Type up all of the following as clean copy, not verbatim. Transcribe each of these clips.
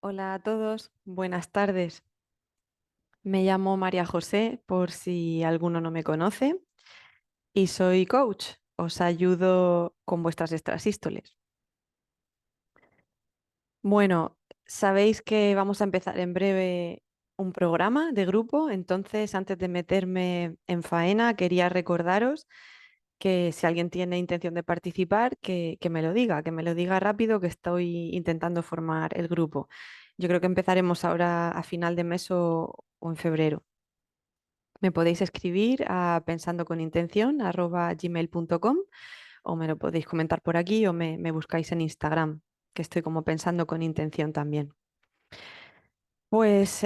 Hola a todos, buenas tardes. Me llamo María José, por si alguno no me conoce, y soy coach. Os ayudo con vuestras extrasístoles. Bueno, sabéis que vamos a empezar en breve un programa de grupo, entonces antes de meterme en faena, quería recordaros que si alguien tiene intención de participar, que que me lo diga rápido, que estoy intentando formar el grupo. Yo creo que empezaremos ahora a final de mes o en febrero. Me podéis escribir a pensandoconintención@gmail.com o me lo podéis comentar por aquí o me buscáis en Instagram, que estoy como pensando con intención también. Pues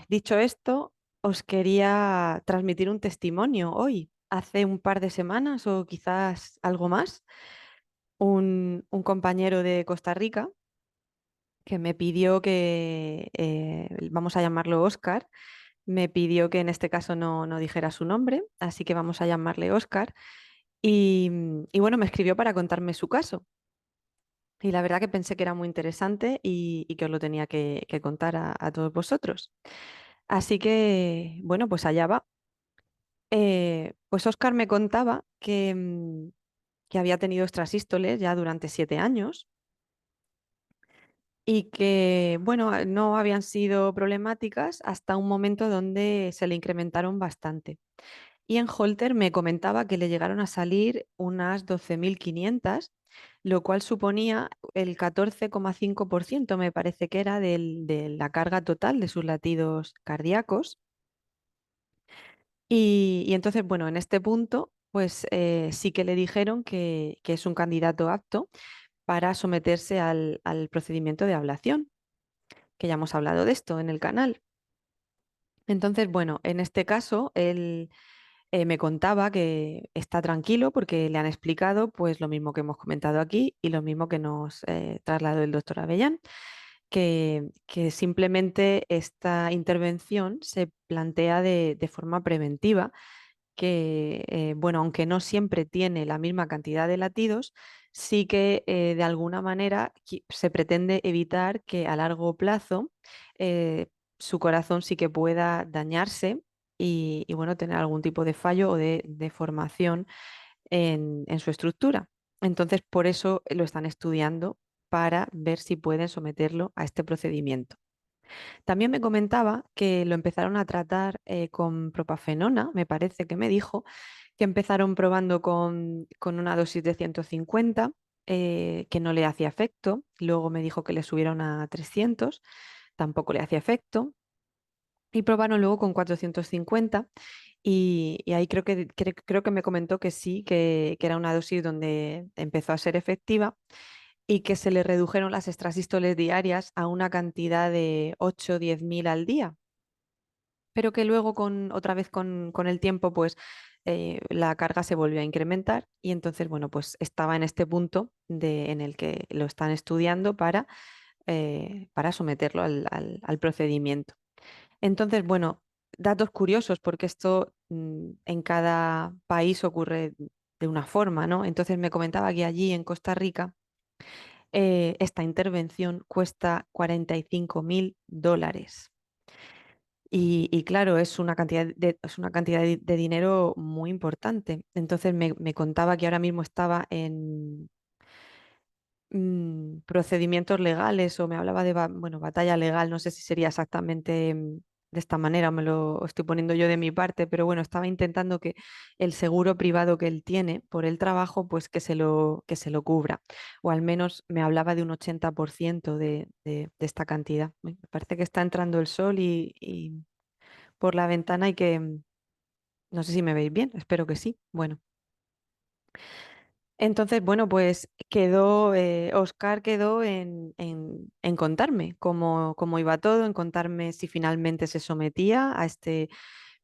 dicho esto, os quería transmitir un testimonio hoy. Hace un par de semanas o quizás algo más, un compañero de Costa Rica que me pidió que, vamos a llamarlo Oscar, me pidió que en este caso no dijera su nombre, así que vamos a llamarle Oscar. Y bueno, me escribió para contarme su caso. Y la verdad que pensé que era muy interesante y que os lo tenía que contar a todos vosotros. Así que, bueno, pues allá va. Pues Oscar me contaba que había tenido extrasístoles ya durante 7 años y que, bueno, no habían sido problemáticas hasta un momento donde se le incrementaron bastante. Y en Holter me comentaba que le llegaron a salir unas 12.500, lo cual suponía el 14,5%, me parece que era de la carga total de sus latidos cardíacos. Y entonces, bueno, en este punto, pues sí que le dijeron que es un candidato apto para someterse al procedimiento de ablación, que ya hemos hablado de esto en el canal. Entonces, bueno, en este caso, él me contaba que está tranquilo porque le han explicado pues lo mismo que hemos comentado aquí y lo mismo que nos trasladó el doctor Avellán, que simplemente esta intervención se plantea de forma preventiva, que bueno, aunque no siempre tiene la misma cantidad de latidos, sí que de alguna manera se pretende evitar que a largo plazo su corazón sí que pueda dañarse y, bueno, tener algún tipo de fallo o de deformación en su estructura. Entonces, por eso lo están estudiando para ver si pueden someterlo a este procedimiento. También me comentaba que lo empezaron a tratar con propafenona, me parece que me dijo, que empezaron probando con una dosis de 150, que no le hacía efecto. Luego me dijo que le subieron a 300, tampoco le hacía efecto. Y probaron luego con 450 y ahí creo que me comentó que sí, que era una dosis donde empezó a ser efectiva y que se le redujeron las extrasístoles diarias a una cantidad de 8 o 10 mil al día, pero que luego otra vez con el tiempo pues la carga se volvió a incrementar y entonces bueno pues estaba en este punto en el que lo están estudiando para someterlo al procedimiento. Entonces, bueno, datos curiosos porque esto en cada país ocurre de una forma, ¿no? Entonces me comentaba que allí en Costa Rica esta intervención cuesta $45.000. Y claro, es una cantidad de dinero muy importante. Entonces me contaba que ahora mismo estaba en procedimientos legales o me hablaba de, bueno, batalla legal, no sé si sería exactamente de esta manera, me lo estoy poniendo yo de mi parte, pero bueno, estaba intentando que el seguro privado que él tiene por el trabajo, pues que se lo cubra, o al menos me hablaba de un 80% de esta cantidad. Me parece que está entrando el sol y por la ventana y que, no sé si me veis bien, espero que sí. Bueno. Entonces, bueno, pues Oscar quedó en contarme cómo iba todo, en contarme si finalmente se sometía a este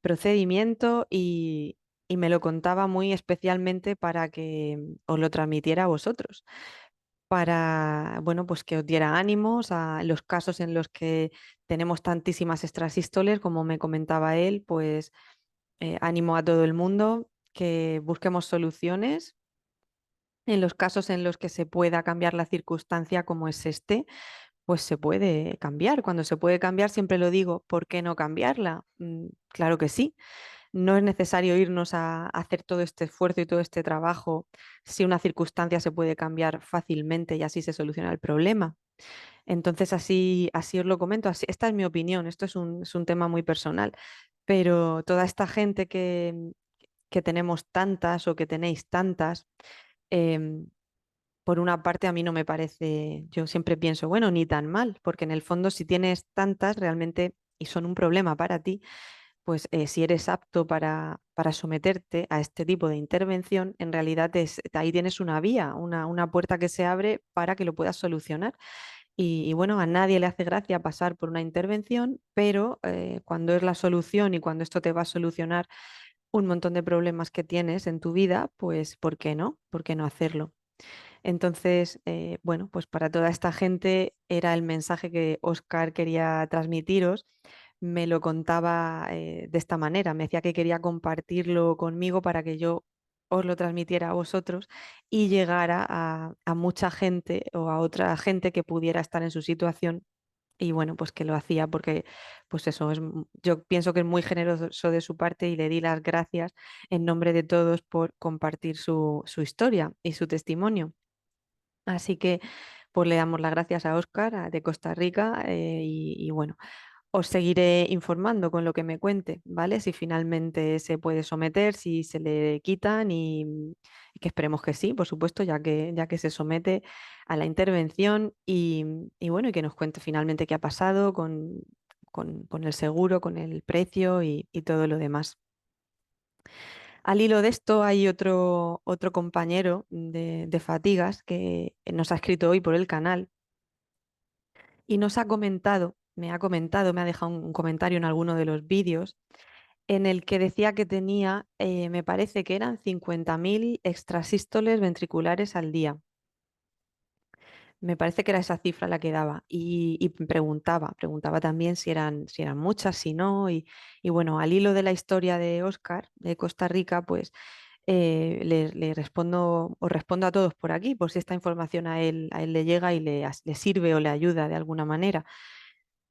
procedimiento y me lo contaba muy especialmente para que os lo transmitiera a vosotros, para, bueno, pues que os diera ánimos a los casos en los que tenemos tantísimas extrasístoles, como me comentaba él, pues ánimo a todo el mundo, que busquemos soluciones en los casos en los que se pueda cambiar la circunstancia como es este, pues se puede cambiar. Cuando se puede cambiar, siempre lo digo, ¿por qué no cambiarla? Claro que sí. No es necesario irnos a hacer todo este esfuerzo y todo este trabajo si una circunstancia se puede cambiar fácilmente y así se soluciona el problema. Entonces, así os lo comento, esta es mi opinión, esto es un tema muy personal, pero toda esta gente que tenemos tantas o que tenéis tantas, em, por una parte a mí no me parece, yo siempre pienso, bueno, ni tan mal, porque en el fondo si tienes tantas realmente y son un problema para ti, pues si eres apto para someterte a este tipo de intervención, en realidad ahí tienes una vía, una puerta que se abre para que lo puedas solucionar. Y bueno, a nadie le hace gracia pasar por una intervención, pero cuando es la solución y cuando esto te va a solucionar un montón de problemas que tienes en tu vida, pues ¿por qué no? ¿Por qué no hacerlo? Entonces, bueno, pues para toda esta gente era el mensaje que Oscar quería transmitiros. Me lo contaba de esta manera, me decía que quería compartirlo conmigo para que yo os lo transmitiera a vosotros y llegara a mucha gente o a otra gente que pudiera estar en su situación. Y bueno, pues que lo hacía porque, pues eso, yo pienso que es muy generoso de su parte y le di las gracias en nombre de todos por compartir su historia y su testimonio. Así que pues le damos las gracias a Óscar de Costa Rica y bueno, os seguiré informando con lo que me cuente, ¿vale? Si finalmente se puede someter, si se le quitan y que esperemos que sí, por supuesto, ya que se somete a la intervención y bueno, y que nos cuente finalmente qué ha pasado con el seguro, con el precio y todo lo demás. Al hilo de esto hay otro compañero de Fatigas que nos ha escrito hoy por el canal y nos ha comentado, me ha dejado un comentario en alguno de los vídeos en el que decía que tenía, me parece que eran 50.000 extrasístoles ventriculares al día. Me parece que era esa cifra la que daba y preguntaba también si eran muchas, si no, y bueno, al hilo de la historia de Oscar de Costa Rica, pues le respondo, os respondo a todos por aquí, por si esta información a él le llega y le sirve o le ayuda de alguna manera.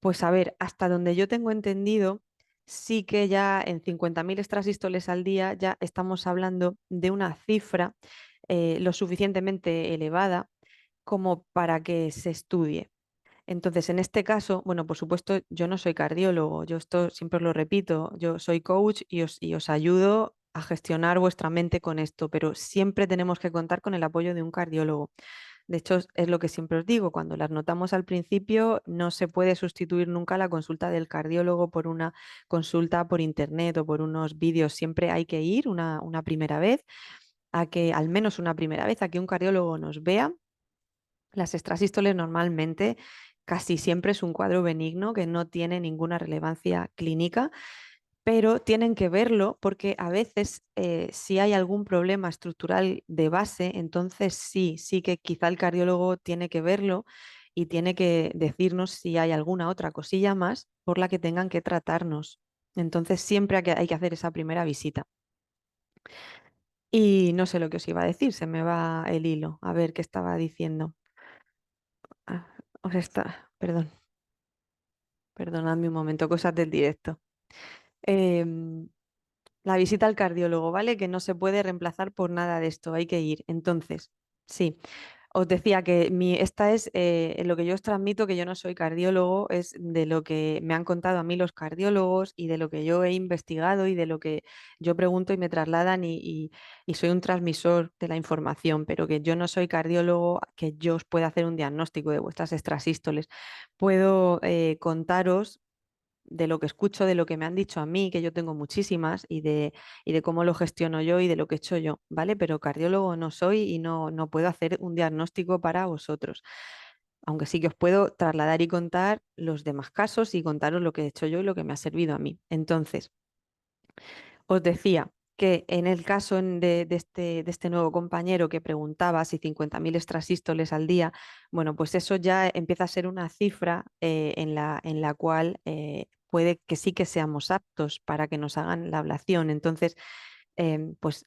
Pues a ver, hasta donde yo tengo entendido, sí que ya en 50.000 extrasístoles al día ya estamos hablando de una cifra lo suficientemente elevada como para que se estudie. Entonces, en este caso, bueno, por supuesto, yo no soy cardiólogo, yo esto siempre os lo repito, yo soy coach y os ayudo a gestionar vuestra mente con esto, pero siempre tenemos que contar con el apoyo de un cardiólogo. De hecho, es lo que siempre os digo, cuando las notamos al principio, no se puede sustituir nunca la consulta del cardiólogo por una consulta por internet o por unos vídeos. Siempre hay que ir una primera vez, a que, al menos una primera vez, a que un cardiólogo nos vea. Las extrasístoles normalmente casi siempre es un cuadro benigno que no tiene ninguna relevancia clínica, pero tienen que verlo porque a veces si hay algún problema estructural de base, entonces sí que quizá el cardiólogo tiene que verlo y tiene que decirnos si hay alguna otra cosilla más por la que tengan que tratarnos. Entonces siempre hay que hacer esa primera visita. Y no sé lo que os iba a decir, se me va el hilo. A ver qué estaba diciendo. Ah, perdón, perdonadme un momento, cosas del directo. Em, La visita al cardiólogo, ¿vale? Que no se puede reemplazar por nada de esto, hay que ir. Entonces, sí, os decía que esta es lo que yo os transmito, que yo no soy cardiólogo, es de lo que me han contado a mí los cardiólogos y de lo que yo he investigado y de lo que yo pregunto y me trasladan y soy un transmisor de la información, pero que yo no soy cardiólogo, que yo os pueda hacer un diagnóstico de vuestras extrasístoles. Puedo contaros de lo que escucho, de lo que me han dicho a mí, que yo tengo muchísimas, y de cómo lo gestiono yo y de lo que he hecho yo, ¿vale? Pero cardiólogo no soy y no puedo hacer un diagnóstico para vosotros. Aunque sí que os puedo trasladar y contar los demás casos y contaros lo que he hecho yo y lo que me ha servido a mí. Entonces, os decía que en el caso de este nuevo compañero que preguntaba si 50.000 extrasístoles al día, bueno, pues eso ya empieza a ser una cifra en la cual puede que sí que seamos aptos para que nos hagan la ablación. Entonces, pues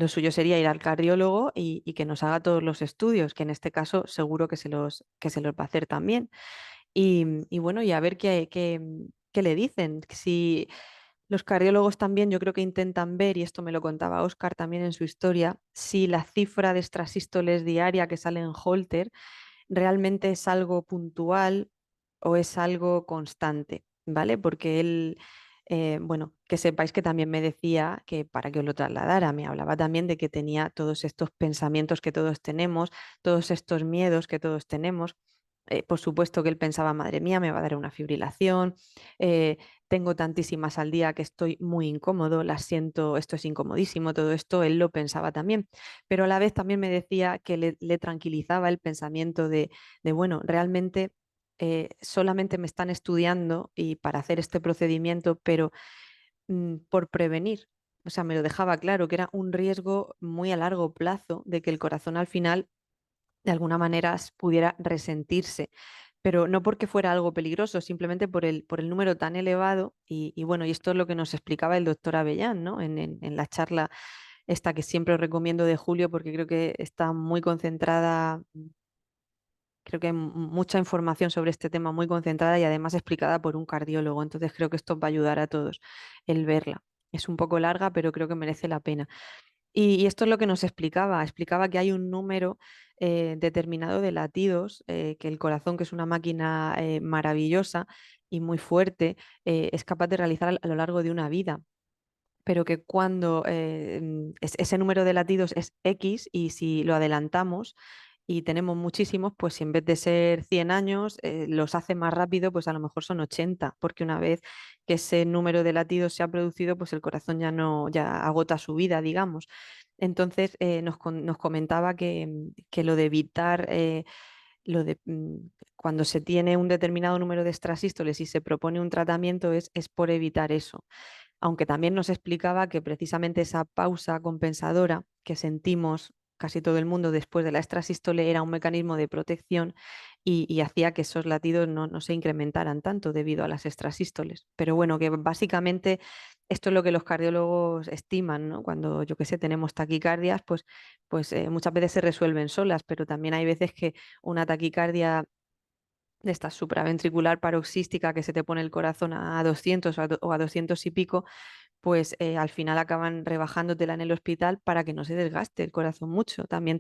lo suyo sería ir al cardiólogo y que nos haga todos los estudios, que en este caso seguro que se los va a hacer también. Y bueno, y a ver qué le dicen. Si los cardiólogos también, yo creo que intentan ver, y esto me lo contaba Oscar también en su historia, si la cifra de extrasístoles diaria que sale en Holter realmente es algo puntual o es algo constante, ¿vale? Porque él, bueno, que sepáis que también me decía que para que os lo trasladara, me hablaba también de que tenía todos estos pensamientos que todos tenemos, todos estos miedos que todos tenemos. Por supuesto que él pensaba, madre mía, me va a dar una fibrilación, eh, tengo tantísimas al día que estoy muy incómodo, las siento, esto es incomodísimo, todo esto él lo pensaba también, pero a la vez también me decía que le tranquilizaba el pensamiento bueno, realmente solamente me están estudiando y para hacer este procedimiento, pero por prevenir. O sea, me lo dejaba claro que era un riesgo muy a largo plazo de que el corazón al final de alguna manera pudiera resentirse, pero no porque fuera algo peligroso, simplemente por el número tan elevado. Y bueno, y esto es lo que nos explicaba el doctor Avellán, ¿no? En la charla esta que siempre os recomiendo de Julio, porque creo que está muy concentrada. Creo que hay mucha información sobre este tema muy concentrada y además explicada por un cardiólogo. Entonces creo que esto va a ayudar a todos el verla. Es un poco larga, pero creo que merece la pena. Y esto es lo que nos explicaba. Explicaba que hay un número determinado de latidos, que el corazón, que es una máquina maravillosa y muy fuerte, es capaz de realizar a lo largo de una vida, pero que cuando ese número de latidos es X y si lo adelantamos y tenemos muchísimos, pues si en vez de ser 100 años los hace más rápido, pues a lo mejor son 80, porque una vez que ese número de latidos se ha producido, pues el corazón ya no, ya agota su vida, digamos. Entonces nos comentaba que lo de evitar, lo de cuando se tiene un determinado número de extrasístoles y se propone un tratamiento es por evitar eso, aunque también nos explicaba que precisamente esa pausa compensadora que sentimos casi todo el mundo después de la extrasístole era un mecanismo de protección y hacía que esos latidos no se incrementaran tanto debido a las extrasístoles. Pero bueno, que básicamente esto es lo que los cardiólogos estiman, ¿no? Cuando, yo qué sé, tenemos taquicardias, pues muchas veces se resuelven solas, pero también hay veces que una taquicardia de esta supraventricular paroxística que se te pone el corazón a 200 o a 200 y pico, pues al final acaban rebajándotela en el hospital para que no se desgaste el corazón mucho. También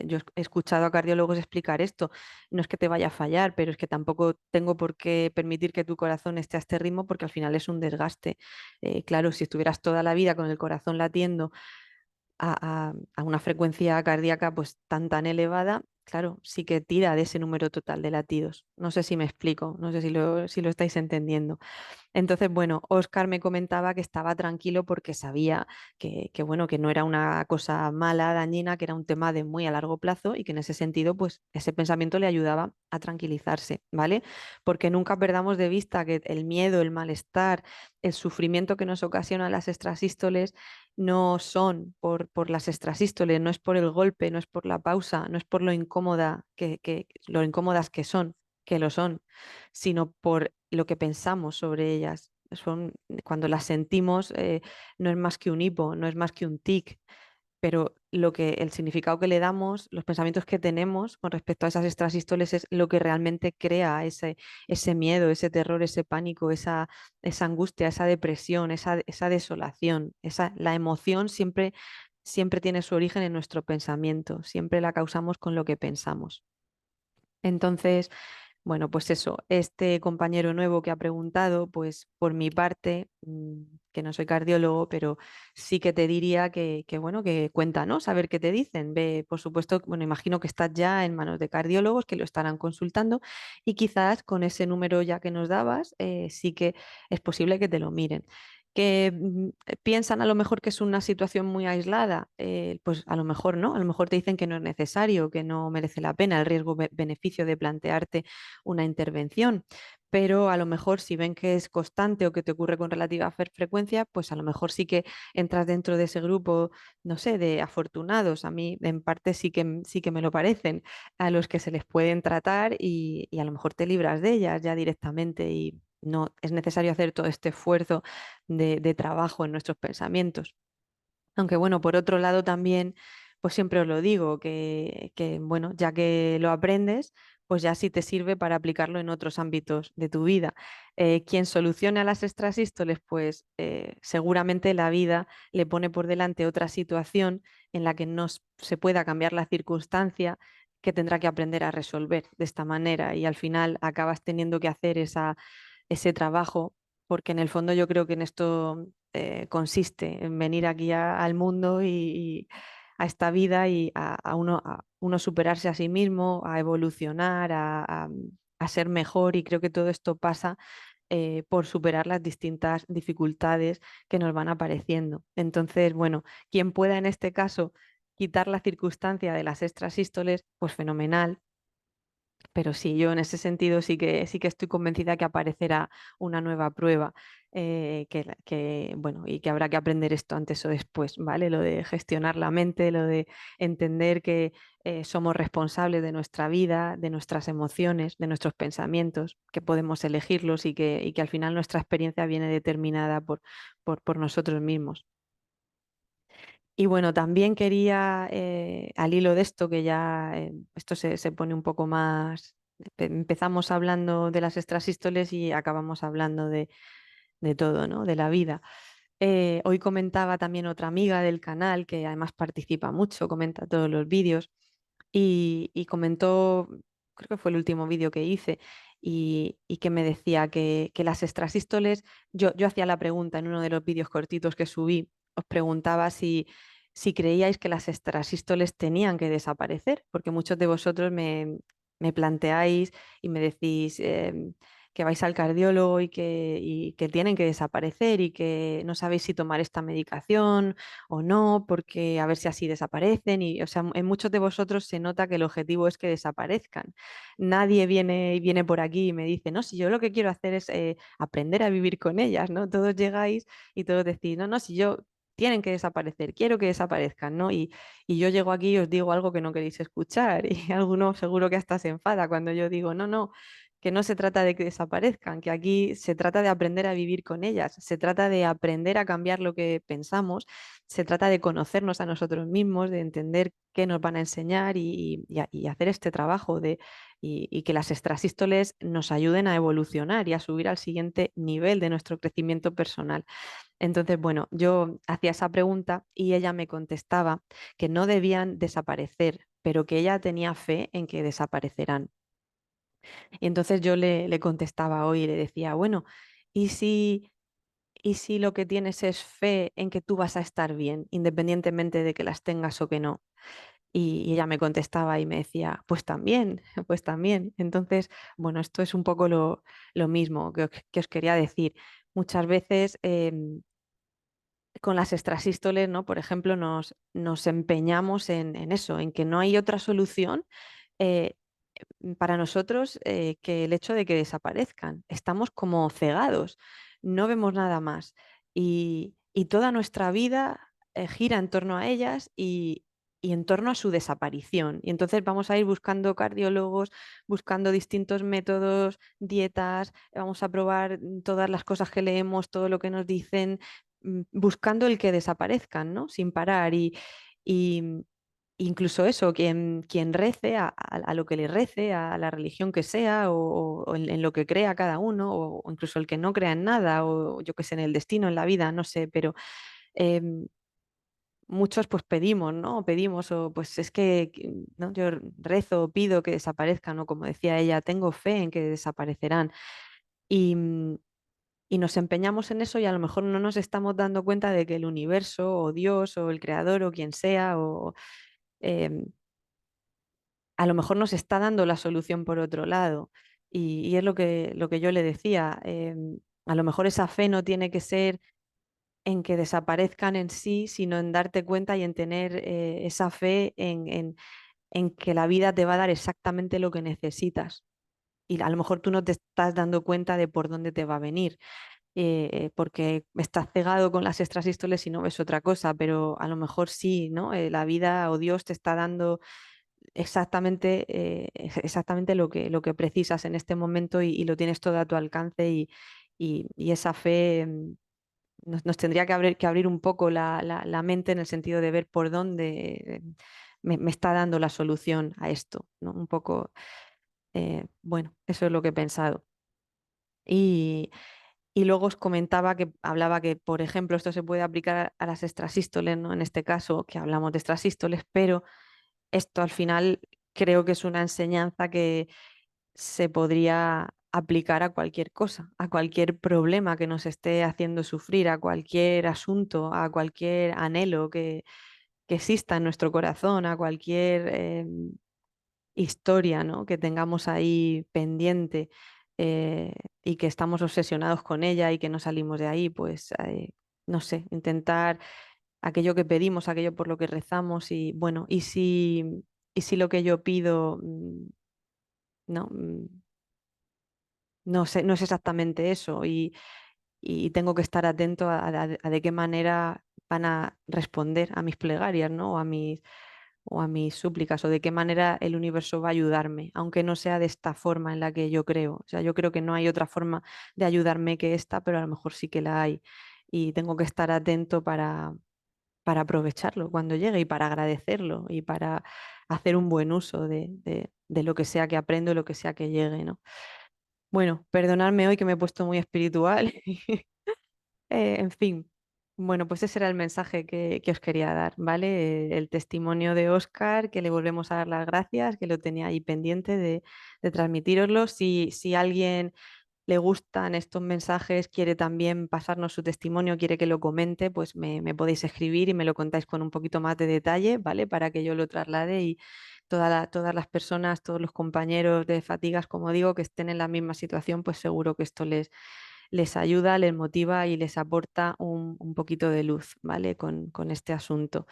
yo he escuchado a cardiólogos explicar esto. No es que te vaya a fallar, pero es que tampoco tengo por qué permitir que tu corazón esté a este ritmo porque al final es un desgaste. Claro, si estuvieras toda la vida con el corazón latiendo a una frecuencia cardíaca pues tan elevada, claro, sí que tira de ese número total de latidos. No sé si me explico, no sé si lo estáis entendiendo. Entonces, bueno, Oscar me comentaba que estaba tranquilo porque sabía bueno, que no era una cosa mala, dañina, que era un tema de muy a largo plazo y que en ese sentido, pues ese pensamiento le ayudaba a tranquilizarse, ¿vale? Porque nunca perdamos de vista que el miedo, el malestar, el sufrimiento que nos ocasionan las extrasístoles no son por las extrasístoles, no es por el golpe, no es por la pausa, no es por lo incómoda lo incómodas que lo son, sino por lo que pensamos sobre ellas. Cuando las sentimos, no es más que un hipo, no es más que un tic, pero el significado que le damos, los pensamientos que tenemos con respecto a esas extrasístoles es lo que realmente crea ese miedo, ese terror, ese pánico, esa angustia, esa depresión, esa desolación. La emoción siempre tiene su origen en nuestro pensamiento, siempre la causamos con lo que pensamos. Entonces, bueno, pues eso, este compañero nuevo que ha preguntado, pues por mi parte, que no soy cardiólogo, pero sí que te diría bueno, que cuéntanos, a ver qué te dicen. Ve, por supuesto, bueno, imagino que estás ya en manos de cardiólogos que lo estarán consultando y quizás con ese número ya que nos dabas, sí que es posible que te lo miren. Que piensan a lo mejor que es una situación muy aislada, pues a lo mejor no, a lo mejor te dicen que no es necesario, que no merece la pena el riesgo-beneficio de plantearte una intervención, pero a lo mejor si ven que es constante o que te ocurre con relativa frecuencia, pues a lo mejor sí que entras dentro de ese grupo, no sé, de afortunados. A mí en parte sí que me lo parecen, a los que se les pueden tratar y a lo mejor te libras de ellas ya directamente y no es necesario hacer todo este esfuerzo de trabajo en nuestros pensamientos. Aunque bueno, por otro lado también, pues siempre os lo digo, bueno, ya que lo aprendes, pues ya sí te sirve para aplicarlo en otros ámbitos de tu vida. Quien solucione a las extrasístoles, pues seguramente la vida le pone por delante otra situación en la que se pueda cambiar la circunstancia que tendrá que aprender a resolver de esta manera y al final acabas teniendo que hacer ese trabajo, porque en el fondo yo creo que en esto consiste en venir aquí al mundo y a esta vida y a uno superarse a sí mismo, a evolucionar, a ser mejor y creo que todo esto pasa por superar las distintas dificultades que nos van apareciendo. Entonces, bueno, quien pueda en este caso quitar la circunstancia de las extrasístoles, pues fenomenal, pero sí, yo en ese sentido sí que estoy convencida que aparecerá una nueva prueba, bueno, y que habrá que aprender esto antes o después, ¿vale? Lo de gestionar la mente, lo de entender que somos responsables de nuestra vida, de nuestras emociones, de nuestros pensamientos, que podemos elegirlos y que al final nuestra experiencia viene determinada por nosotros mismos. Y bueno, también quería, al hilo de esto, que ya esto se pone un poco más, empezamos hablando de las extrasístoles y acabamos hablando de todo, ¿no? De la vida. Hoy comentaba también otra amiga del canal, que además participa mucho, comenta todos los vídeos, y comentó, creo que fue el último vídeo que hice, y que me decía que las extrasístoles, yo hacía la pregunta en uno de los vídeos cortitos que subí, os preguntaba si creíais que las extrasístoles tenían que desaparecer, porque muchos de vosotros me planteáis y me decís que vais al cardiólogo y que tienen que desaparecer y que no sabéis si tomar esta medicación o no, porque a ver si así desaparecen. Y, o sea, en muchos de vosotros se nota que el objetivo es que desaparezcan. Nadie viene por aquí y me dice, no, si yo lo que quiero hacer es aprender a vivir con ellas, ¿no? Todos llegáis y todos decís, no, no, si yo tienen que desaparecer, quiero que desaparezcan, ¿no? Y yo llego aquí y os digo algo que no queréis escuchar y alguno seguro que hasta se enfada cuando yo digo, no, no, que no se trata de que desaparezcan, que aquí se trata de aprender a vivir con ellas, se trata de aprender a cambiar lo que pensamos, se trata de conocernos a nosotros mismos, de entender qué nos van a enseñar y hacer este trabajo y que las extrasístoles nos ayuden a evolucionar y a subir al siguiente nivel de nuestro crecimiento personal. Entonces, bueno, yo hacía esa pregunta y ella me contestaba que no debían desaparecer, pero que ella tenía fe en que desaparecerán. Y entonces yo le contestaba hoy y le decía, bueno, ¿y si lo que tienes es fe en que tú vas a estar bien, independientemente de que las tengas o que no? Y ella me contestaba y me decía, pues también, pues también. Entonces, bueno, esto es un poco lo mismo que os quería decir. Muchas veces con las extrasístoles, ¿no? Por ejemplo, nos empeñamos en eso, en que no hay otra solución. eh, para nosotros que el hecho de que desaparezcan. Estamos como cegados, no vemos nada más. Y toda nuestra vida gira en torno a ellas y en torno a su desaparición. Y entonces vamos a ir buscando cardiólogos, buscando distintos métodos, dietas, vamos a probar todas las cosas que leemos, todo lo que nos dicen, buscando el que desaparezcan, ¿no? Sin parar. Y, incluso eso, quien rece a lo que le rece, a la religión que sea, o en lo que crea cada uno, o incluso el que no crea en nada, o yo qué sé, en el destino, en la vida, no sé, pero em, muchos pues pedimos, ¿no? Pedimos, o pues es que, ¿no? Yo rezo, pido que desaparezcan, o como decía ella, tengo fe en que desaparecerán. Y, y nos empeñamos en eso y a lo mejor no nos estamos dando cuenta de que el universo, o Dios, o el creador, o quien sea, em, a lo mejor nos está dando la solución por otro lado. Y es lo que yo le decía, a lo mejor esa fe no tiene que ser en que desaparezcan en sí, sino en darte cuenta y en tener esa fe en que la vida te va a dar exactamente lo que necesitas. Y a lo mejor tú no te estás dando cuenta de por dónde te va a venir, porque estás cegado con las extrasístoles y no ves otra cosa, pero a lo mejor sí, ¿no? La vida o Dios te está dando exactamente lo que precisas en este momento y lo tienes todo a tu alcance y esa fe nos tendría que abrir un poco la mente en el sentido de ver por dónde me está dando la solución a esto, ¿no? Un poco, bueno, eso es lo que he pensado. Y, y luego os comentaba que hablaba que, por ejemplo, esto se puede aplicar a las extrasístoles, ¿no? En este caso, que hablamos de extrasístoles, pero esto al final creo que es una enseñanza que se podría aplicar a cualquier cosa, a cualquier problema que nos esté haciendo sufrir, a cualquier asunto, a cualquier anhelo que exista en nuestro corazón, a cualquier historia, ¿no? Que tengamos ahí pendiente eh, y que estamos obsesionados con ella y que no salimos de ahí, pues no sé, intentar aquello que pedimos, aquello por lo que rezamos y bueno, y si lo que yo pido no, no sé, no es exactamente eso y tengo que estar atento a de qué manera van a responder a mis plegarias, ¿no? O a mis súplicas, o de qué manera el universo va a ayudarme, aunque no sea de esta forma en la que yo creo. O sea, yo creo que no hay otra forma de ayudarme que esta, pero a lo mejor sí que la hay. Y tengo que estar atento para aprovecharlo cuando llegue y para agradecerlo y para hacer un buen uso de lo que sea que aprendo y lo que sea que llegue, ¿no? Bueno, perdonadme hoy que me he puesto muy espiritual. En fin, bueno, pues ese era el mensaje que os quería dar, ¿vale? El testimonio de Oscar, que le volvemos a dar las gracias, que lo tenía ahí pendiente de transmitíroslo. Si alguien le gustan estos mensajes, quiere también pasarnos su testimonio, quiere que lo comente, pues me podéis escribir y me lo contáis con un poquito más de detalle, ¿vale? Para que yo lo traslade y todas las personas, todos los compañeros de Fatigas, como digo, que estén en la misma situación, pues seguro que esto les ayuda, les motiva y les aporta un poquito de luz, ¿vale? Con este asunto.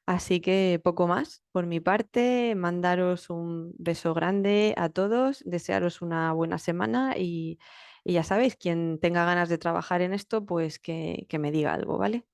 Así que poco más por mi parte, mandaros un beso grande a todos, desearos una buena semana y ya sabéis, quien tenga ganas de trabajar en esto, pues que me diga algo, ¿vale?